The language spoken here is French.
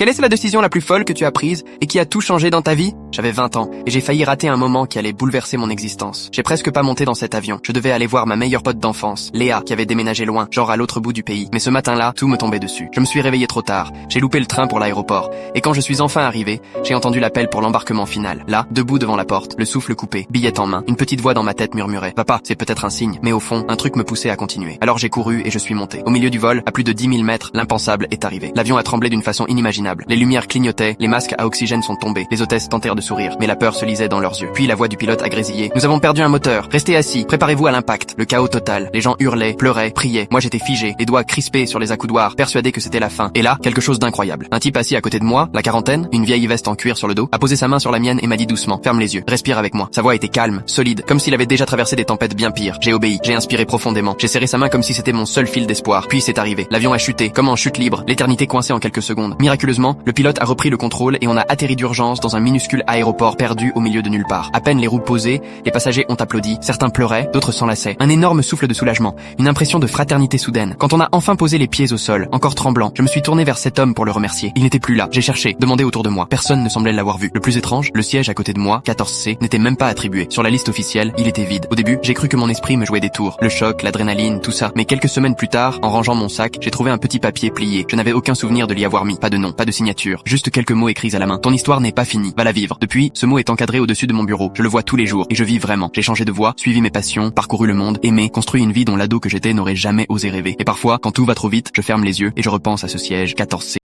Quelle est la décision la plus folle que tu as prise et qui a tout changé dans ta vie? J'avais 20 ans et j'ai failli rater un moment qui allait bouleverser mon existence. J'ai presque pas monté dans cet avion. Je devais aller voir ma meilleure pote d'enfance, Léa, qui avait déménagé loin, genre à l'autre bout du pays. Mais ce matin-là, tout me tombait dessus. Je me suis réveillé trop tard. J'ai loupé le train pour l'aéroport. Et quand je suis enfin arrivé, j'ai entendu l'appel pour l'embarquement final. Là, debout devant la porte, le souffle coupé, billette en main, une petite voix dans ma tête murmurait: Va pas, c'est peut-être un signe. Mais au fond, un truc me poussait à continuer. Alors j'ai couru et je suis monté. Au milieu du vol, à plus de 10 000 mètres, l'impensable est arrivé. L'avion a tremblé d'une façon inimaginable. Les lumières clignotaient, les masques à oxygène sont tombés. Les hôtesses tentèrent de sourire, mais la peur se lisait dans leurs yeux. Puis la voix du pilote a grésillé: Nous avons perdu un moteur. Restez assis, préparez-vous à l'impact. Le chaos total. Les gens hurlaient, pleuraient, priaient. Moi j'étais figé, les doigts crispés sur les accoudoirs, persuadé que c'était la fin. Et là, quelque chose d'incroyable. Un type assis à côté de moi, la quarantaine, une vieille veste en cuir sur le dos, a posé sa main sur la mienne et m'a dit doucement: Ferme les yeux, respire avec moi. Sa voix était calme, solide, comme s'il avait déjà traversé des tempêtes bien pires. J'ai obéi, j'ai inspiré profondément. J'ai serré sa main comme si c'était mon seul fil d'espoir. Puis c'est arrivé. L'avion a chuté, comme en chute libre, l'éternité coincée en quelques secondes. Miraculeusement, le pilote a repris le contrôle et on a atterri d'urgence dans un minuscule aéroport perdu au milieu de nulle part. À peine les roues posées, les passagers ont applaudi, certains pleuraient, d'autres s'enlaçaient. Un énorme souffle de soulagement, une impression de fraternité soudaine. Quand on a enfin posé les pieds au sol, encore tremblant, je me suis tourné vers cet homme pour le remercier. Il n'était plus là. J'ai cherché, demandé autour de moi. Personne ne semblait l'avoir vu. Le plus étrange, le siège à côté de moi, 14C, n'était même pas attribué. Sur la liste officielle, il était vide. Au début, j'ai cru que mon esprit me jouait des tours. Le choc, l'adrénaline, tout ça. Mais quelques semaines plus tard, en rangeant mon sac, j'ai trouvé un petit papier plié. Je n'avais aucun souvenir de l'y avoir mis. Pas de nom, pas de signature. Juste quelques mots écrits à la main. Ton histoire n'est pas finie. Va la vivre. Depuis, ce mot est encadré au-dessus de mon bureau. Je le vois tous les jours et je vis vraiment. J'ai changé de voie, suivi mes passions, parcouru le monde, aimé, construit une vie dont l'ado que j'étais n'aurait jamais osé rêver. Et parfois, quand tout va trop vite, je ferme les yeux et je repense à ce siège 14C.